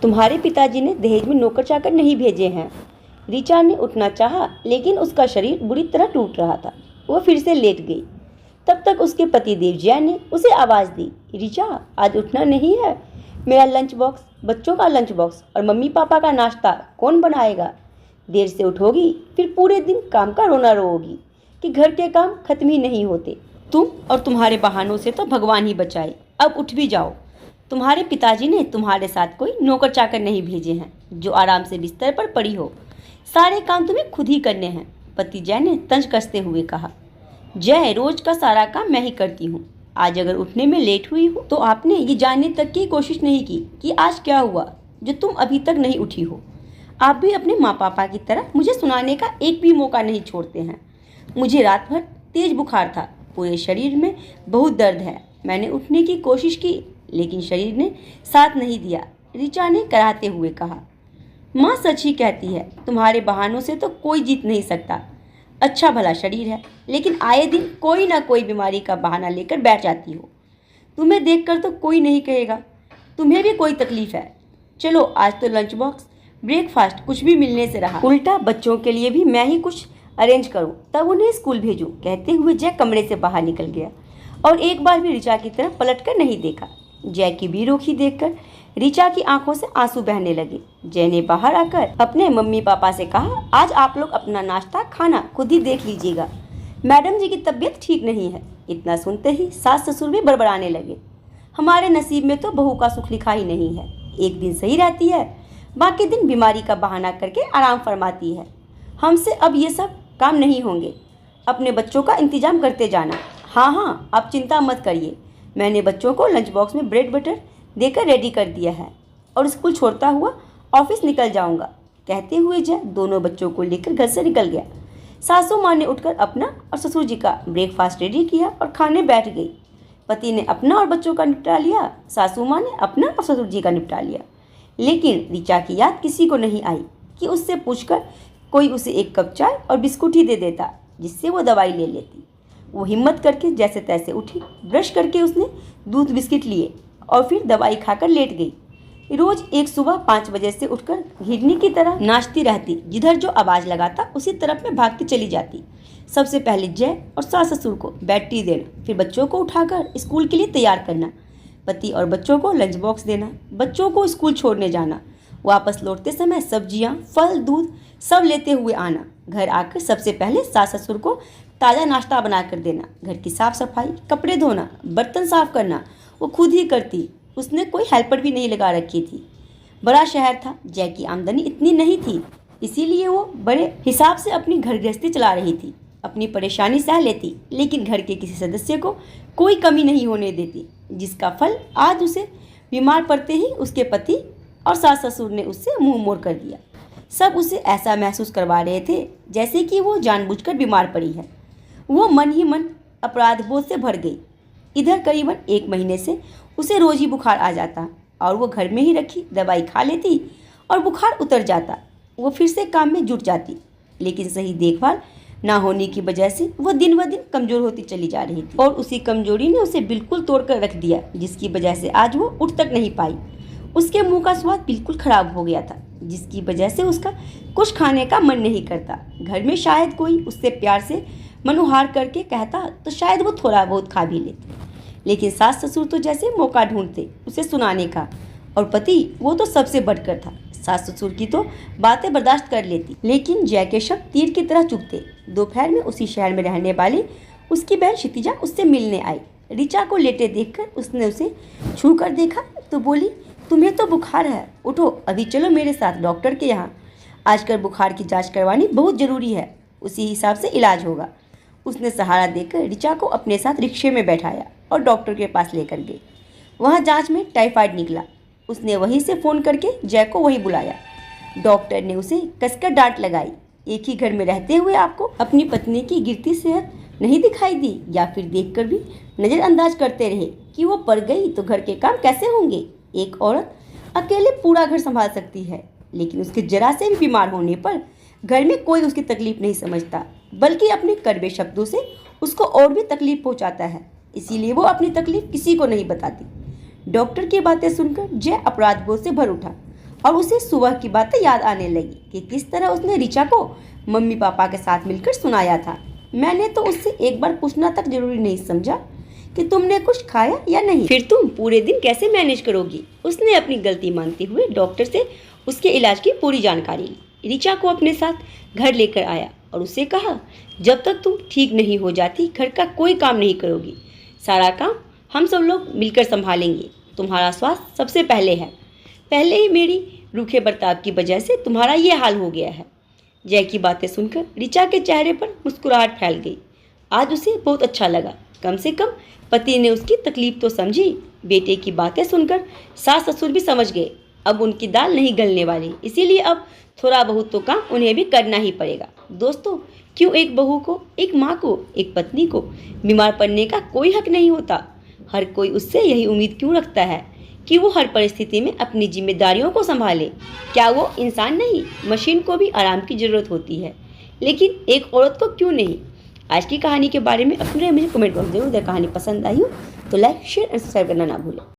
तुम्हारे पिताजी ने दहेज में नौकर चाकर नहीं भेजे हैं। ऋचा ने उठना चाहा, लेकिन उसका शरीर बुरी तरह टूट रहा था। वह फिर से लेट गई। तब तक उसके पति देवजिया ने उसे आवाज़ दी, ऋचा, आज उठना नहीं है। मेरा लंच बॉक्स, बच्चों का लंच बॉक्स और मम्मी पापा का नाश्ता कौन बनाएगा? देर से उठोगी फिर पूरे दिन काम का रोना रोओगी कि घर के काम खत्म ही नहीं होते। तुम और तुम्हारे बहानों से तो भगवान ही बचाए। अब उठ भी जाओ। तुम्हारे पिताजी ने तुम्हारे साथ कोई नौकर चाकर नहीं भेजे हैं जो आराम से बिस्तर पर पड़ी हो। सारे काम तुम्हें खुद ही करने हैं। पति जय ने तंज कसते हुए कहा। जय, रोज का सारा काम मैं ही करती हूँ। आज अगर उठने में लेट हुई हो तो आपने ये जानने तक की कोशिश नहीं की कि आज क्या हुआ जो तुम अभी तक नहीं उठी हो। आप भी अपने माँ पापा की तरह मुझे सुनाने का एक भी मौका नहीं छोड़ते हैं। मुझे रात भर तेज बुखार था, पूरे शरीर में बहुत दर्द है। मैंने उठने की कोशिश की लेकिन शरीर ने साथ नहीं दिया, ऋचा ने कराहते हुए कहा। माँ सच ही कहती है, तुम्हारे बहानों से तो कोई जीत नहीं सकता। अच्छा भला शरीर है, लेकिन आए दिन कोई ना कोई बीमारी का बहाना लेकर बैठ जाती हो। तुम्हें देखकर तो कोई नहीं कहेगा तुम्हें भी कोई तकलीफ है। चलो, आज तो लंच बॉक्स, ब्रेकफास्ट कुछ भी मिलने से रहा, उल्टा बच्चों के लिए भी मैं ही कुछ अरेंज करूं, तब उन्हें स्कूल भेजूं। कहते हुए जय कमरे से बाहर निकल गया और एक बार भी ऋचा की तरफ पलटकर नहीं देखा। जय की बेरुखी देखकर ऋचा की आंखों से आंसू बहने लगे। जय ने बाहर आकर अपने मम्मी पापा से कहा, आज आप लोग अपना नाश्ता खाना खुद ही देख लीजिएगा, मैडम जी की तबीयत ठीक नहीं है। इतना सुनते ही सास ससुर भी बड़बड़ाने लगे। हमारे नसीब में तो बहू का सुख लिखा ही नहीं है। एक दिन सही रहती है, बाकी दिन बीमारी का बहाना करके आराम फरमाती है। हमसे अब ये सब काम नहीं होंगे। अपने बच्चों का इंतजाम करते जाना। हाँ हाँ, आप चिंता मत करिए, मैंने बच्चों को लंच बॉक्स में ब्रेड बटर देकर रेडी कर दिया है और स्कूल छोड़ता हुआ ऑफिस निकल जाऊंगा। कहते हुए जय दोनों बच्चों को लेकर घर से निकल गया। सासू माँ ने उठकर अपना और ससुर जी का ब्रेकफास्ट रेडी किया और खाने बैठ गई। पति ने अपना और बच्चों का निपटा लिया, सासू माँ ने अपना और ससुर जी का निपटा लिया। लेकिन ऋचा की याद किसी को नहीं आई कि उससे पूछकर कोई उसे एक कप चाय और बिस्कुट ही दे देता जिससे वो दवाई ले लेती। वो हिम्मत करके जैसे तैसे उठी, ब्रश करके उसने दूध बिस्किट लिए और फिर दवाई खाकर लेट गई। रोज एक सुबह 5 बजे से उठकर हिरनी की तरह नाचती रहती, जिधर जो आवाज लगाता उसी तरफ में भागती चली जाती। सबसे पहले जय और सास ससुर को बेड टी देना, फिर बच्चों को उठाकर स्कूल के लिए तैयार करना, पति और बच्चों को लंच बॉक्स देना, बच्चों को स्कूल छोड़ने जाना, वापस लौटते समय सब्जियां, फल, दूध सब लेते हुए आना। घर आकर सबसे पहले सास ससुर को ताज़ा नाश्ता बना कर देना, घर की साफ सफाई, कपड़े धोना, बर्तन साफ करना वो खुद ही करती। उसने कोई हेल्पर भी नहीं लगा रखी थी। बड़ा शहर था, जय की आमदनी इतनी नहीं थी, इसीलिए वो बड़े हिसाब से अपनी घर गृहस्थी चला रही थी। अपनी परेशानी सह लेती, लेकिन घर के किसी सदस्य को कोई कमी नहीं होने देती, जिसका फल आज उसे बीमार पड़ते ही उसके पति और सास ससुर ने उससे मुंह मोड़ कर दिया। सब उसे ऐसा महसूस करवा रहे थे जैसे कि वो जानबूझकर बीमार पड़ी है। वो मन ही मन अपराध बोध से भर गई। इधर करीबन 1 महीने से उसे रोज ही बुखार आ जाता और वो घर में ही रखी दवाई खा लेती और बुखार उतर जाता। वो फिर से काम में जुट जाती, लेकिन सही देखभाल ना होने की वजह से वो दिन ब दिन कमज़ोर होती चली जा रही थी और उसी कमजोरी ने उसे बिल्कुल तोड़ कर रख दिया, जिसकी वजह से आज वो उठ तक नहीं पाई। उसके मुंह का स्वाद बिल्कुल खराब हो गया था, जिसकी वजह से उसका कुछ खाने का मन नहीं करता। घर में शायद कोई उससे प्यार से मनोहार करके कहता तो शायद वो थोड़ा बहुत खा भी लेती, लेकिन सास ससुर तो जैसे मौका ढूंढते उसे सुनाने का, और पति वो तो सबसे बढ़कर था। सास ससुर की तो बातें बर्दाश्त कर लेती, लेकिन जय के शब्द तीर की तरह चुभते। दोपहर में उसी शहर में रहने वाली उसकी बहन क्षितिजा उससे मिलने आई। ऋचा को लेटे देखकर उसने उसे छू कर देखा तो बोली, तुम्हें तो बुखार है, उठो अभी चलो मेरे साथ डॉक्टर के यहाँ। आजकल बुखार की जांच करवानी बहुत ज़रूरी है, उसी हिसाब से इलाज होगा। उसने सहारा देकर ऋचा को अपने साथ रिक्शे में बैठाया और डॉक्टर के पास लेकर गई। वहाँ जांच में टाइफाइड निकला। उसने वहीं से फ़ोन करके जय को वहीं बुलाया। डॉक्टर ने उसे कसकर डांट लगाई, एक ही घर में रहते हुए आपको अपनी पत्नी की गिरती सेहत नहीं दिखाई दी, या फिर देखकर भी नज़रअंदाज करते रहे कि वो पड़ गई तो घर के काम कैसे होंगे। एक औरत अकेले पूरा घर संभाल सकती है, लेकिन उसके जरा से भी बीमार होने पर घर में कोई उसकी तकलीफ नहीं समझता, बल्कि अपने कड़वे शब्दों से उसको और भी तकलीफ पहुंचाता है। इसीलिए वो अपनी तकलीफ किसी को नहीं बताती। डॉक्टर की बातें सुनकर जय अपराध बोध से भर उठा और उसे सुबह की बातें याद आने लगी कि किस तरह उसने ऋचा को मम्मी पापा के साथ मिलकर सुनाया था। मैंने तो उससे एक बार पूछना तक जरूरी नहीं समझा कि तुमने कुछ खाया या नहीं, फिर तुम पूरे दिन कैसे मैनेज करोगी। उसने अपनी गलती मानते हुए डॉक्टर से उसके इलाज की पूरी जानकारी ली। ऋचा को अपने साथ घर लेकर आया और उससे कहा, जब तक तुम ठीक नहीं हो जाती घर का कोई काम नहीं करोगी। सारा काम हम सब लोग मिलकर संभालेंगे। तुम्हारा स्वास्थ्य सबसे पहले है। पहले ही मेरी रूखे बर्ताव की वजह से तुम्हारा ये हाल हो गया है। जय की बातें सुनकर ऋचा के चेहरे पर मुस्कुराहट फैल गई। आज उसे बहुत अच्छा लगा। कम से कम पति ने उसकी तकलीफ तो समझी। बेटे की बातें सुनकर सास ससुर भी समझ गए अब उनकी दाल नहीं गलने वाली, इसीलिए अब थोड़ा बहुत तो काम उन्हें भी करना ही पड़ेगा। दोस्तों, क्यों एक बहू को, एक माँ को, एक पत्नी को बीमार पड़ने का कोई हक नहीं होता? हर कोई उससे यही उम्मीद क्यों रखता है कि वो हर परिस्थिति में अपनी जिम्मेदारियों को संभाले? क्या वो इंसान नहीं? मशीन को भी आराम की ज़रूरत होती है, लेकिन एक औरत को क्यों नहीं? आज की कहानी के बारे में अपने मुझे कमेंट बॉक्स जरूर दें। कहानी पसंद आई हो तो लाइक, शेयर और सब्सक्राइब करना ना भूलें।